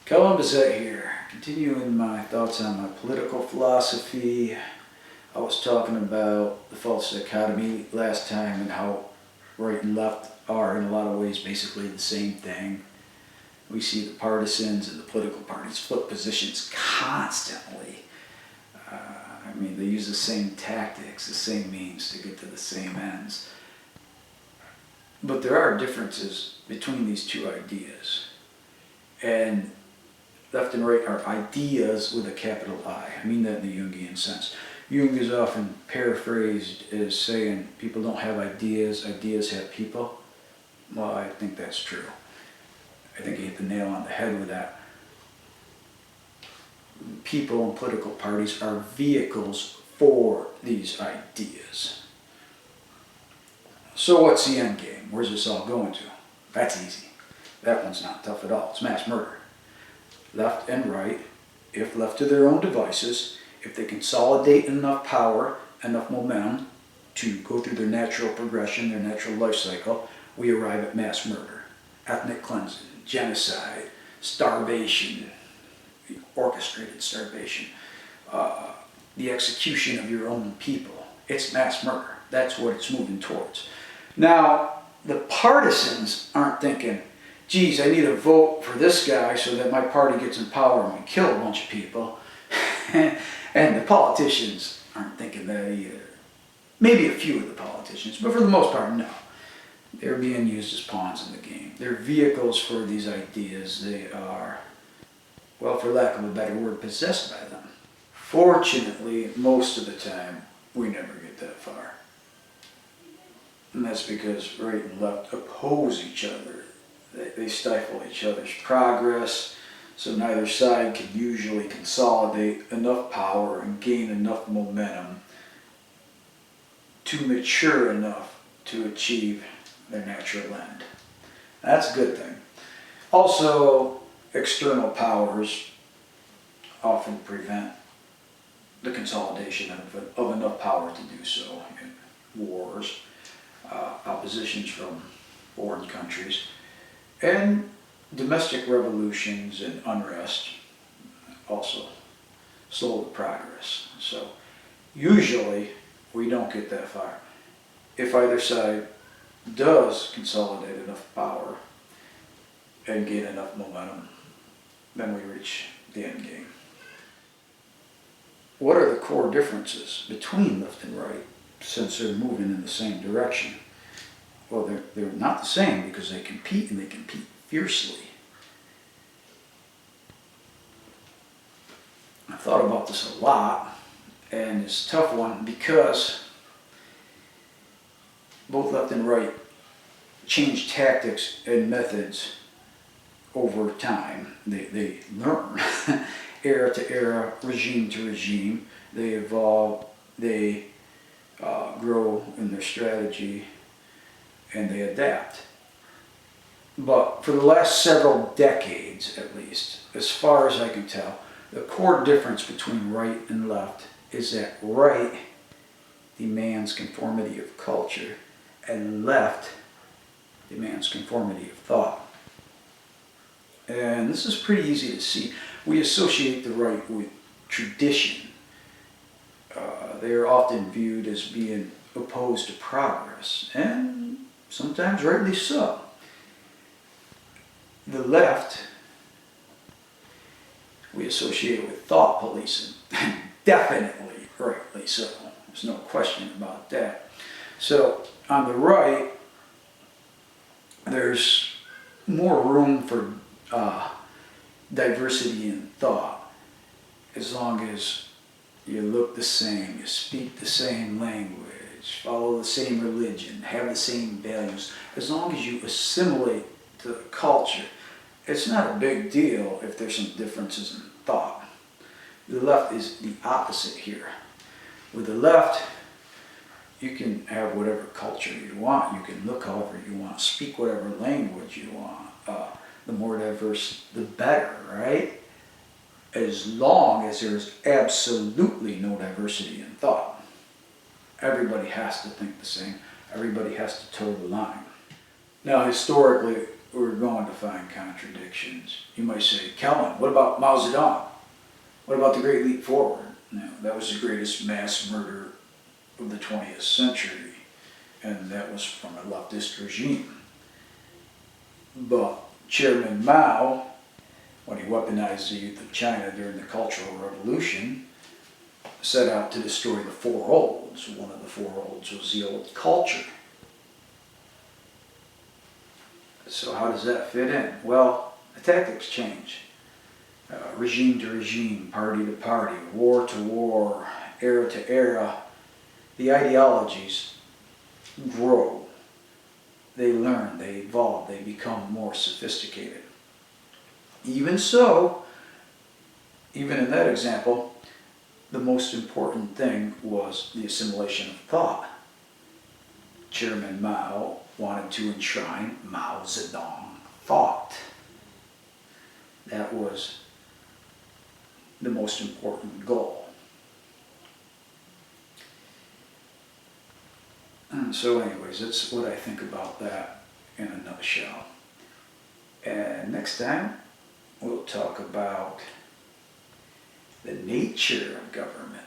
Colin Bessette here, continuing my thoughts on my political philosophy. I was talking about the false dichotomy last time and how right and left are in a lot of ways basically the same thing. We see the partisans and the political parties flip positions constantly. They use the same tactics, the same means to get to the same ends. But there are differences between these two ideas. And left and right are ideas with a capital I. I mean that in the Jungian sense. Jung is often paraphrased as saying people don't have ideas, ideas have people. Well, I think that's true. I think he hit the nail on the head with that. People and political parties are vehicles for these ideas. So what's the end game? Where's this all going to? That's easy. That one's not tough at all. It's mass murder. Left and right, if left to their own devices, if they consolidate enough power, enough momentum to go through their natural progression, their natural life cycle, we arrive at mass murder, ethnic cleansing, genocide, starvation, orchestrated starvation, the execution of your own people. It's mass murder. That's what it's moving towards. Now, the partisans aren't thinking, geez, I need a vote for this guy so that my party gets in power and we kill a bunch of people. And the politicians aren't thinking that either. Maybe a few of the politicians, but for the most part, no. They're being used as pawns in the game. They're vehicles for these ideas. They are, well, for lack of a better word, possessed by them. Fortunately, most of the time, we never get that far. And that's because right and left oppose each other. They stifle each other's progress, so neither side can usually consolidate enough power and gain enough momentum to mature enough to achieve their natural end. That's a good thing. Also, external powers often prevent the consolidation of enough power to do so. Wars, oppositions from foreign countries, and domestic revolutions and unrest also slow the progress. So usually we don't get that far. If either side does consolidate enough power and gain enough momentum, then we reach the end game. What are the core differences between left and right since they're moving in the same direction? Well, they're not the same because they compete, and they compete fiercely. I thought about this a lot, and it's a tough one because both left and right change tactics and methods over time. They learn era to era, regime to regime. They evolve, they grow in their strategy, and they adapt. But for the last several decades, at least, as far as I can tell, the core difference between right and left is that right demands conformity of culture and left demands conformity of thought. And this is pretty easy to see. We associate the right with tradition. They are often viewed as being opposed to progress, and sometimes rightly so. The left we associate with thought policing, definitely rightly so. There's no question about that. So on the right, there's more room for diversity in thought, as long as you look the same, you speak the same language, follow the same religion, have the same values. As long as you assimilate to the culture, it's not a big deal if there's some differences in thought. The left is the opposite here. With the left, you can have whatever culture you want, you can look however you want, speak whatever language you want. The more diverse, the better, right? As long as there's absolutely no diversity in thought. Everybody has to think the same. Everybody has to toe the line. Now, historically, we're going to find contradictions. You might say, Kellen, what about Mao Zedong? What about the Great Leap Forward? No, that was the greatest mass murder of the 20th century, and that was from a leftist regime. But Chairman Mao, when he weaponized the youth of China during the Cultural Revolution, set out to destroy the four olds. One of the four olds was the old culture. So how does that fit in? Well, the tactics change. Regime to regime, party to party, war to war, era to era. The ideologies grow. They learn, they evolve, they become more sophisticated. Even so, even in that example, the most important thing was the assimilation of thought. Chairman Mao wanted to enshrine Mao Zedong thought. That was the most important goal. And so anyways, that's what I think about that in a nutshell. And next time, we'll talk about the nature of government.